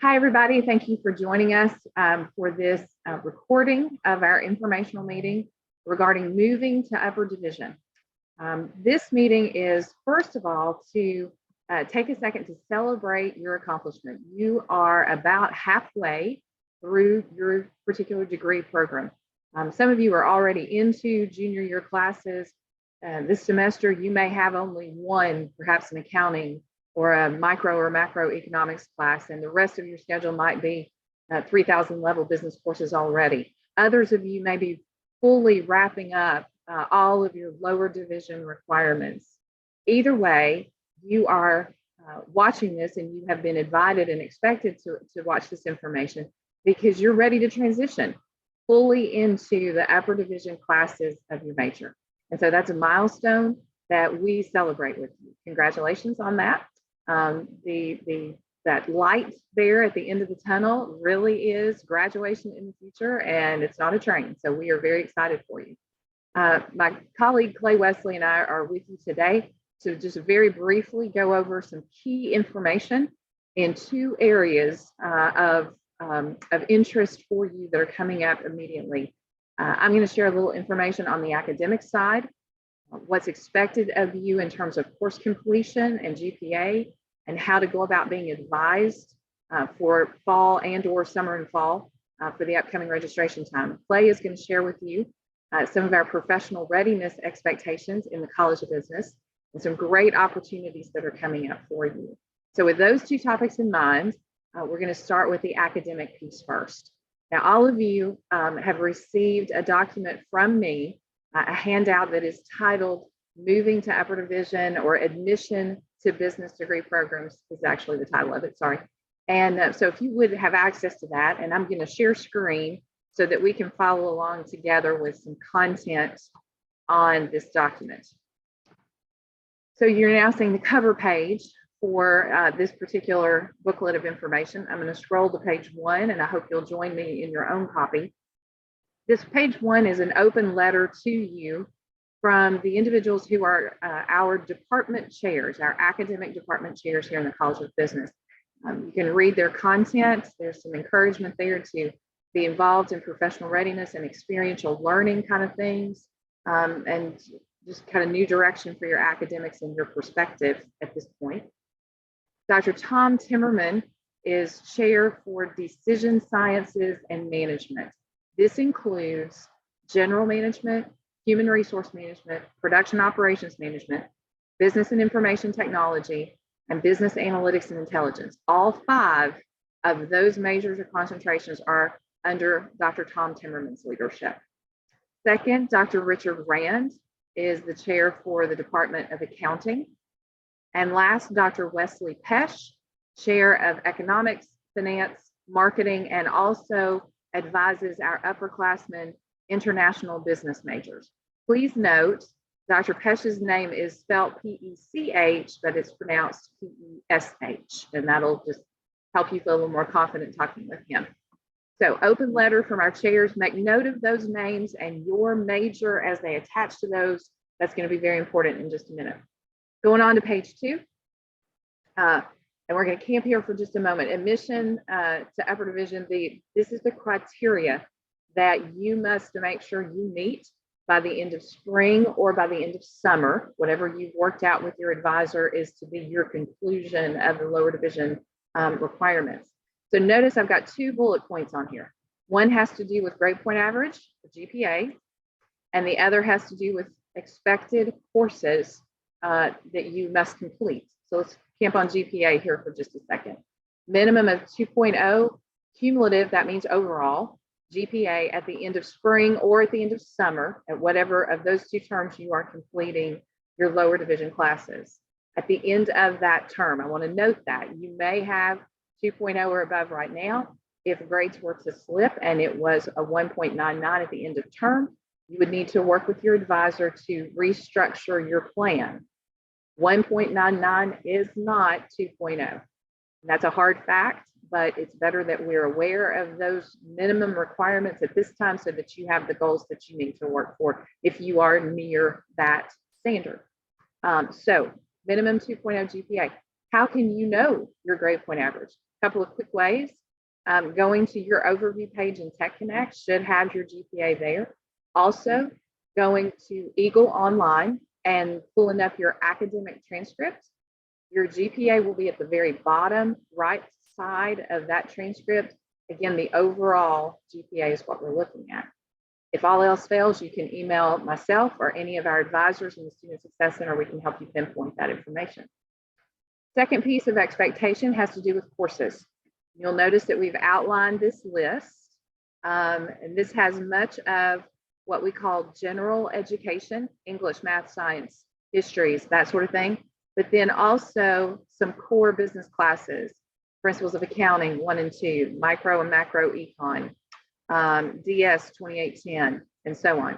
Hi, everybody. Thank you for joining us for this recording of our informational meeting regarding moving to upper division. This meeting is, first of all, to take a second to celebrate your accomplishment. You are about halfway through your particular degree program. Some of you are already into junior year classes. This semester, you may have only one, perhaps an accounting or a micro or macroeconomics class, and the rest of your schedule might be 3,000 level business courses already. Others of you may be fully wrapping up all of your lower division requirements. Either way, you are watching this and you have been invited and expected to watch this information because you're ready to transition fully into the upper division classes of your major. And so that's a milestone that we celebrate with you. Congratulations on that. That light there at the end of the tunnel really is graduation in the future, and it's not a train. So we are very excited for you. My colleague Clay Wesley and I are with you today to just very briefly go over some key information in two areas of interest for you that are coming up immediately. I'm going to share a little information on the academic side, what's expected of you in terms of course completion and GPA, and how to go about being advised for fall and or summer and fall for the upcoming registration time. Clay is going to share with you some of our professional readiness expectations in the College of Business and some great opportunities that are coming up for you. So with those two topics in mind, we're going to start with the academic piece first. Now, all of you have received a document from me, a handout that is titled Moving to Upper Division or Admission to Business Degree Programs is actually the title of it, sorry. And so if you would have access to that, and I'm going to share screen so that we can follow along together with some content on this document. So you're now seeing the cover page for this particular booklet of information. I'm going to scroll to page 1, and I hope you'll join me in your own copy. This page 1 is an open letter to you from the individuals who are our department chairs, our academic department chairs here in the College of Business. You can read their content. There's some encouragement there to be involved in professional readiness and experiential learning kind of things, and just kind of new direction for your academics and your perspective at this point. Dr. Tom Timmerman is chair for Decision Sciences and Management. This includes general management, human resource management, production operations management, business and information technology, and business analytics and intelligence. All 5 of those majors or concentrations are under Dr. Tom Timmerman's leadership. Second, Dr. Richard Rand is the chair for the Department of Accounting. And last, Dr. Wesley Pesch, chair of economics, finance, marketing, and also advises our upperclassmen international business majors. Please note, Dr. Pesch's name is spelled P-E-C-H, but it's pronounced P-E-S-H, and that'll just help you feel a little more confident talking with him. So open letter from our chairs, make note of those names and your major as they attach to those. That's going to be very important in just a minute. Going on to page 2, and we're going to camp here for just a moment. Admission to upper division, this is the criteria that you must make sure you meet by the end of spring or by the end of summer. Whatever you've worked out with your advisor is to be your conclusion of the lower division requirements. So notice I've got 2 bullet points on here. One has to do with grade point average, the GPA, and the other has to do with expected courses that you must complete. So let's camp on GPA here for just a second. Minimum of 2.0, cumulative, that means overall, GPA at the end of spring or at the end of summer, at whatever of those 2 terms you are completing your lower division classes. At the end of that term, I want to note that you may have 2.0 or above right now. If grades were to slip and it was a 1.99 at the end of term, you would need to work with your advisor to restructure your plan. 1.99 is not 2.0. That's a hard fact, but it's better that we're aware of those minimum requirements at this time so that you have the goals that you need to work for if you are near that standard. So minimum 2.0 GPA. How can you know your grade point average? A couple of quick ways. Going to your overview page in Tech Connect should have your GPA there. Also, going to Eagle Online and pulling up your academic transcript. Your GPA will be at the very bottom right side of that transcript. Again, the overall GPA is what we're looking at. If all else fails, you can email myself or any of our advisors in the Student Success Center. We can help you pinpoint that information. Second piece of expectation has to do with courses. You'll notice that we've outlined this list, and this has much of what we call general education, English, math, science, histories, that sort of thing, but then also some core business classes, principles of accounting 1 and 2, micro and macro econ, DS 2810, and so on.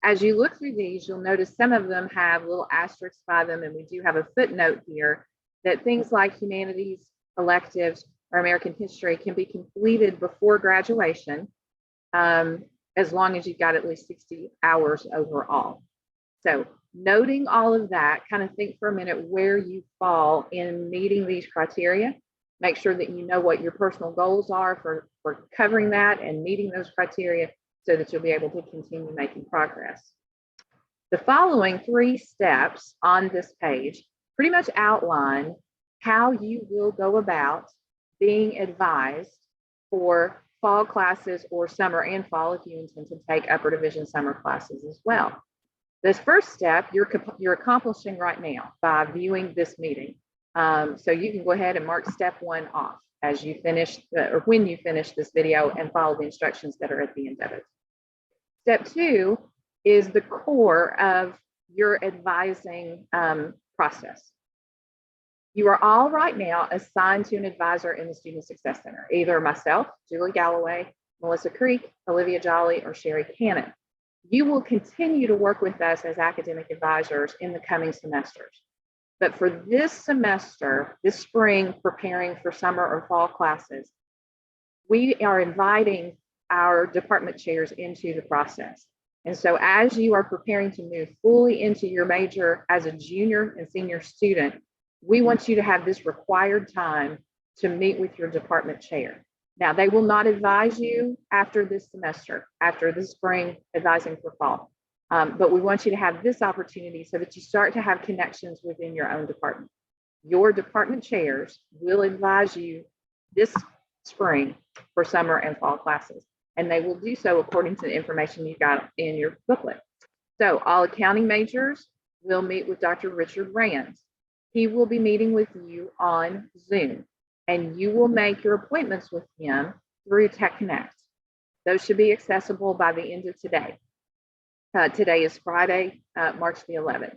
As you look through these, you'll notice some of them have little asterisks by them, and we do have a footnote here that things like humanities, electives, or American history can be completed before graduation, as long as you've got at least 60 hours overall. So noting all of that, kind of think for a minute where you fall in meeting these criteria. Make sure that you know what your personal goals are for covering that and meeting those criteria so that you'll be able to continue making progress. The following 3 steps on this page pretty much outline how you will go about being advised for fall classes or summer and fall if you intend to take upper division summer classes as well. This first step you're accomplishing right now by viewing this meeting. So you can go ahead and mark step 1 off as you finish or when you finish this video and follow the instructions that are at the end of it. Step 2 is the core of your advising process. You are all right now assigned to an advisor in the Student Success Center, either myself, Julie Galloway, Melissa Creek, Olivia Jolly, or Sherry Cannon. You will continue to work with us as academic advisors in the coming semesters. But for this semester, this spring, preparing for summer or fall classes, we are inviting our department chairs into the process. And so as you are preparing to move fully into your major as a junior and senior student, we want you to have this required time to meet with your department chair. Now, they will not advise you after this semester, after the spring advising for fall, but we want you to have this opportunity so that you start to have connections within your own department. Your department chairs will advise you this spring for summer and fall classes, and they will do so according to the information you got in your booklet. So all accounting majors will meet with Dr. Richard Rand. He will be meeting with you on Zoom, and you will make your appointments with him through Tech Connect. Those should be accessible by the end of today. Today is Friday, March the 11th.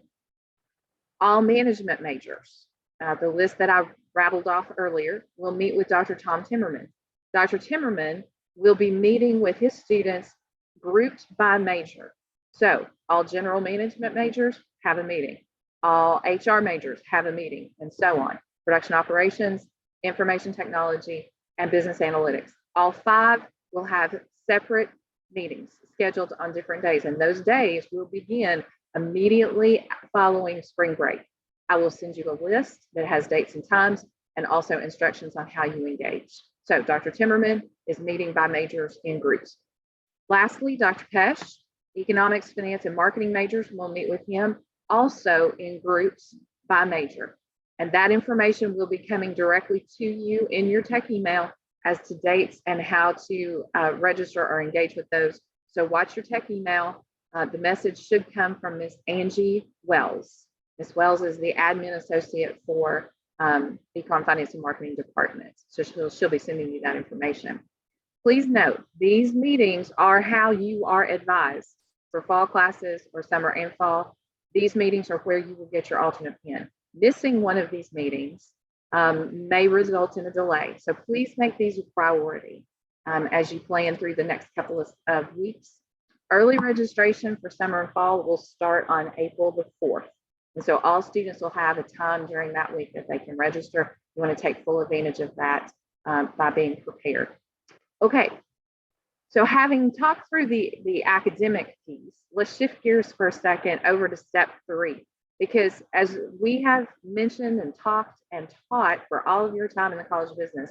All management majors, the list that I rattled off earlier, will meet with Dr. Tom Timmerman. Dr. Timmerman will be meeting with his students grouped by major. So all general management majors have a meeting. All HR majors have a meeting, and so on. Production operations, information technology, and business analytics. All 5 will have separate meetings scheduled on different days, and those days will begin immediately following spring break. I will send you a list that has dates and times and also instructions on how you engage. So Dr. Timmerman is meeting by majors in groups. Lastly, Dr. Pesh, economics, finance, and marketing majors will meet with him also in groups by major. And that information will be coming directly to you in your tech email as to dates and how to register or engage with those. So watch your tech email. The message should come from Miss Angie Wells. Miss Wells is the admin associate for Econ Finance and Marketing Department. So she'll be sending you that information. Please note, these meetings are how you are advised for fall classes or summer and fall. These meetings are where you will get your alternate PIN. Missing one of these meetings may result in a delay. So please make these a priority as you plan through the next couple of weeks. Early registration for summer and fall will start on April the 4th. And so all students will have a time during that week that they can register. You want to take full advantage of that by being prepared. Okay, so having talked through the academic piece, let's shift gears for a second over to step 3, Because as we have mentioned and talked and taught for all of your time in the College of Business,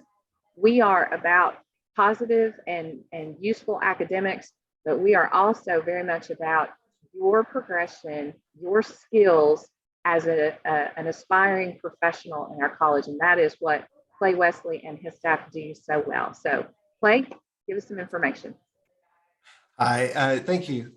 we are about positive and useful academics, but we are also very much about your progression, your skills as an aspiring professional in our college. And that is what Clay Wesley and his staff do so well. So Clay, give us some information. Thank you,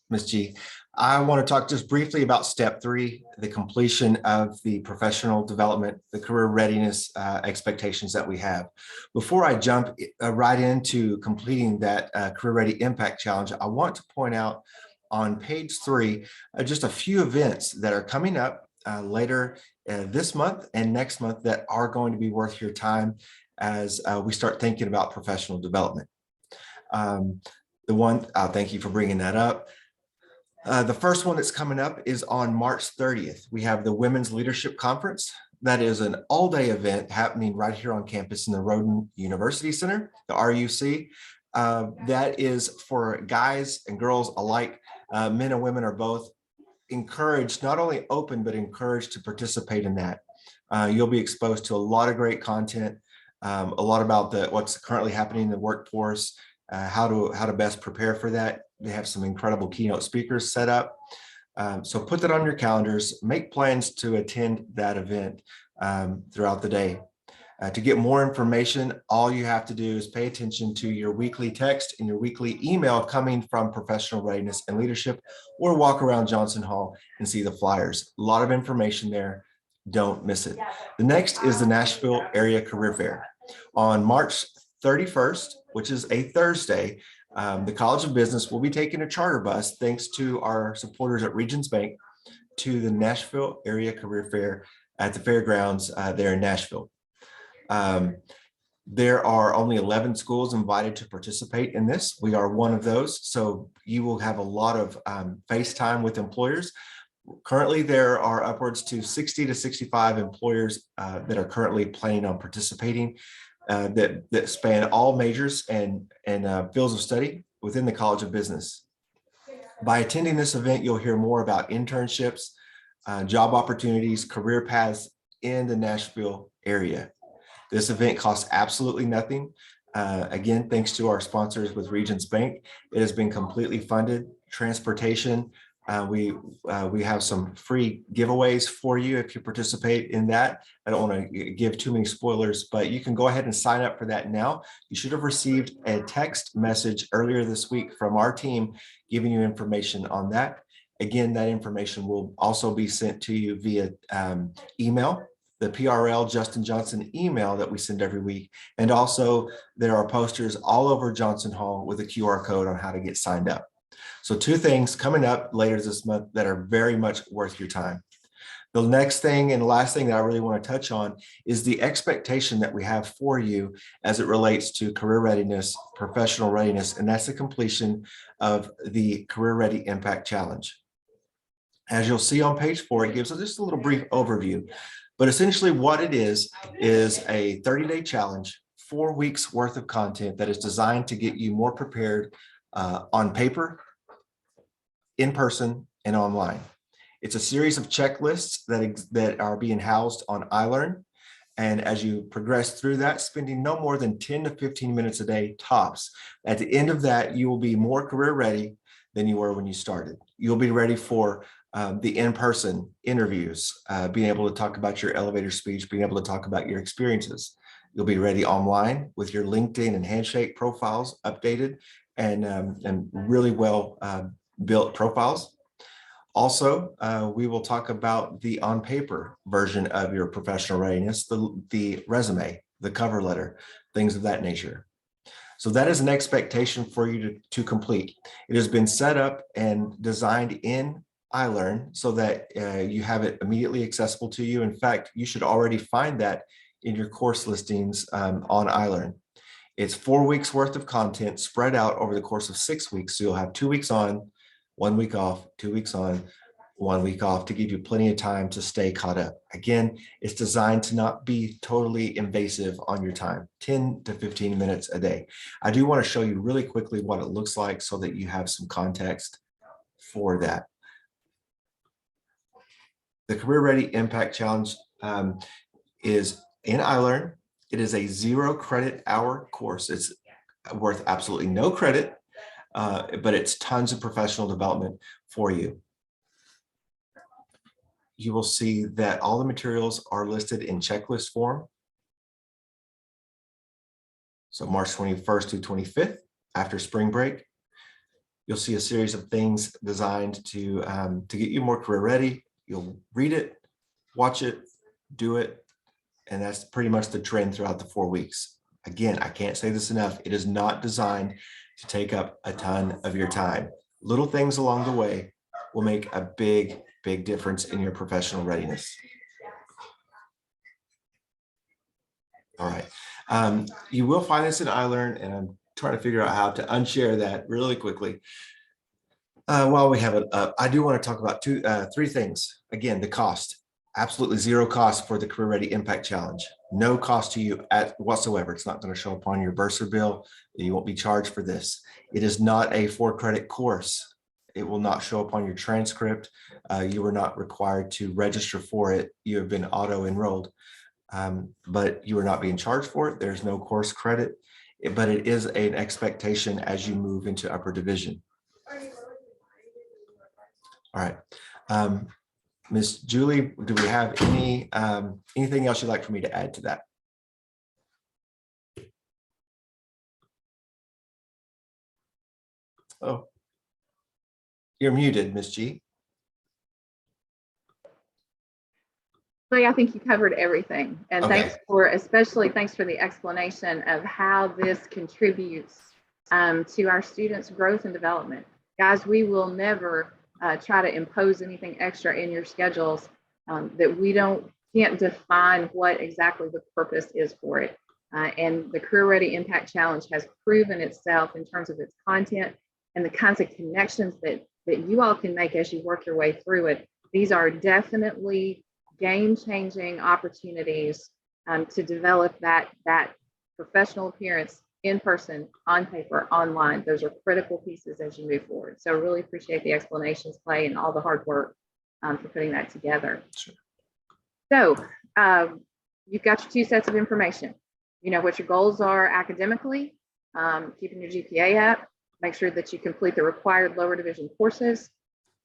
Ms. G. I want to talk just briefly about step 3, the completion of the professional development, the career readiness expectations that we have. Before I jump right into completing that Career Ready Impact Challenge, I want to point out on page 3 just a few events that are coming up later this month and next month that are going to be worth your time as we start thinking about professional development. Thank you for bringing that up. The first one that's coming up is on March 30th. We have the Women's Leadership Conference. That is an all-day event happening right here on campus in the Rhoden University Center, the RUC. That is for guys and girls alike. Men and women are both encouraged, not only open, but encouraged to participate in that. You'll be exposed to a lot of great content, a lot about what's currently happening in the workforce, how to best prepare for that. They have some incredible keynote speakers set up. So put that on your calendars, make plans to attend that event throughout the day. To get more information, all you have to do is pay attention to your weekly text and your weekly email coming from Professional Readiness and Leadership, or walk around Johnson Hall and see the flyers. A lot of information there. Don't miss it. The next is the Nashville Area Career Fair. On March 31st, which is a Thursday, the College of Business will be taking a charter bus, thanks to our supporters at Regions Bank, to the Nashville Area Career Fair at the fairgrounds there in Nashville. There are only 11 schools invited to participate in this. We are one of those, so you will have a lot of face time with employers. Currently, there are upwards to 60 to 65 employers that are currently planning on participating. That span all majors and fields of study within the College of Business. By attending this event, you'll hear more about internships, job opportunities, career paths in the Nashville area. This event costs absolutely nothing. Again, thanks to our sponsors with Regions Bank, it has been completely funded. Transportation, we have some free giveaways for you if you participate in that. I don't want to give too many spoilers, but you can go ahead and sign up for that now. You should have received a text message earlier this week from our team giving you information on that. Again, that information will also be sent to you via email, the PRL Justin Johnson email that we send every week. And also there are posters all over Johnson Hall with a QR code on how to get signed up. So 2 things coming up later this month that are very much worth your time. The next thing and the last thing that I really want to touch on is the expectation that we have for you as it relates to career readiness, professional readiness, and that's the completion of the Career Ready Impact Challenge. As you'll see on page 4, it gives us just a little brief overview, but essentially what it is a 30-day challenge, 4 weeks worth of content that is designed to get you more prepared on paper, in person, and online. It's a series of checklists that are being housed on iLearn. And as you progress through that, spending no more than 10 to 15 minutes a day tops. At the end of that, you will be more career ready than you were when you started. You'll be ready for the in-person interviews, being able to talk about your elevator speech, being able to talk about your experiences. You'll be ready online with your LinkedIn and Handshake profiles updated and really well built profiles. Also, we will talk about the on-paper version of your professional readiness, the resume, the cover letter, things of that nature. So that is an expectation for you to complete. It has been set up and designed in iLearn so that you have it immediately accessible to you. In fact, you should already find that in your course listings on iLearn. It's 4 weeks worth of content spread out over the course of 6 weeks. So you'll have 2 weeks on, 1 week off, 2 weeks on, 1 week off to give you plenty of time to stay caught up. Again, it's designed to not be totally invasive on your time, 10 to 15 minutes a day. I do want to show you really quickly what it looks like so that you have some context for that. The Career Ready Impact Challenge is in iLearn. It is a 0 credit hour course. It's worth absolutely no credit, but it's tons of professional development for you. You will see that all the materials are listed in checklist form. So March 21st to 25th, after spring break, you'll see a series of things designed to get you more career ready. You'll read it, watch it, do it, and that's pretty much the trend throughout the 4 weeks. Again, I can't say this enough. It is not designed to take up a ton of your time. Little things along the way will make a big, big difference in your professional readiness. All right. You will find this in iLearn, and I'm trying to figure out how to unshare that really quickly. While we have it up, I do want to talk about three things. Again, the cost. Absolutely 0 cost for the Career Ready Impact Challenge. No cost to you whatsoever. It's not going to show up on your bursar bill. You won't be charged for this. It is not a 4-credit course. It will not show up on your transcript. You are not required to register for it. You have been auto-enrolled, but you are not being charged for it. There's no course credit, but it is an expectation as you move into upper division. All right. Ms. Julie, do we have anything else you'd like for me to add to that? Oh, you're muted, Ms. G. Clay, I think you covered everything. And Okay. thanks for the explanation of how this contributes to our students' growth and development. Guys, we will never try to impose anything extra in your schedules that we can't define what exactly the purpose is for it. And the Career Ready Impact Challenge has proven itself in terms of its content and the kinds of connections that you all can make as you work your way through it. These are definitely game-changing opportunities to develop that professional appearance in person, on paper, online. Those are critical pieces as you move forward. So really appreciate the explanations, Clay, and all the hard work for putting that together. Sure. So you've got your 2 sets of information. You know what your goals are academically, keeping your GPA up, make sure that you complete the required lower division courses,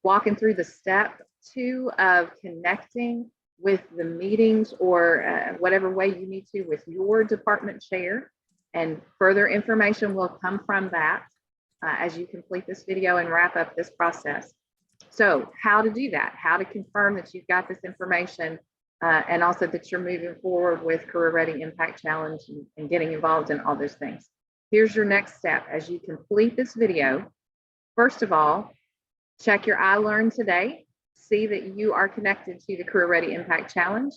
walking through the step 2 of connecting with the meetings or whatever way you need to with your department chair. And further information will come from that as you complete this video and wrap up this process. So how to do that, how to confirm that you've got this information and also that you're moving forward with Career Ready Impact Challenge and getting involved in all those things. Here's your next step. As you complete this video, first of all, check your iLearn today, see that you are connected to the Career Ready Impact Challenge,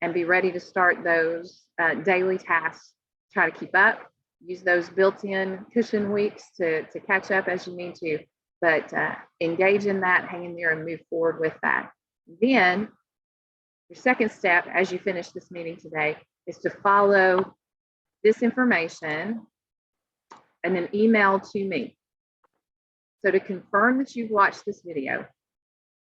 and be ready to start those daily tasks. Try to keep up, use those built-in cushion weeks to catch up as you need to, but engage in that, hang in there and move forward with that. Then your second step as you finish this meeting today is to follow this information and an email to me. So to confirm that you've watched this video,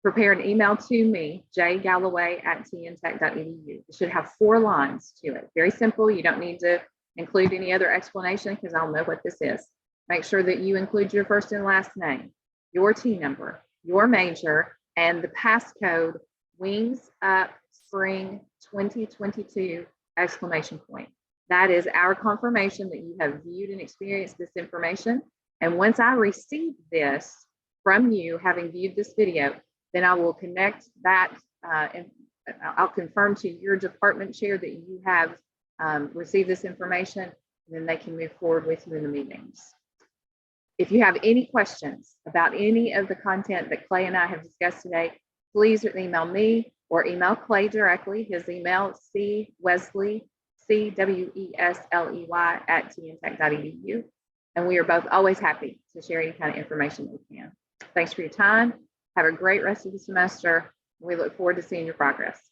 prepare an email to me, jgalloway@tntech.edu. It should have 4 lines to it. Very simple. You don't need to include any other explanation because I'll know what this is. Make sure that you include your first and last name, your T number, your major, and the passcode Wings Up Spring 2022 ! That is our confirmation that you have viewed and experienced this information. And once I receive this from you, having viewed this video, then I will connect that and I'll confirm to your department chair that you have received this information, and then they can move forward with you in the meetings. If you have any questions about any of the content that Clay and I have discussed today, please email me or email Clay directly. His email is cwesley, cwesley@tntech.edu. And we are both always happy to share any kind of information that we can. Thanks for your time. Have a great rest of the semester. We look forward to seeing your progress.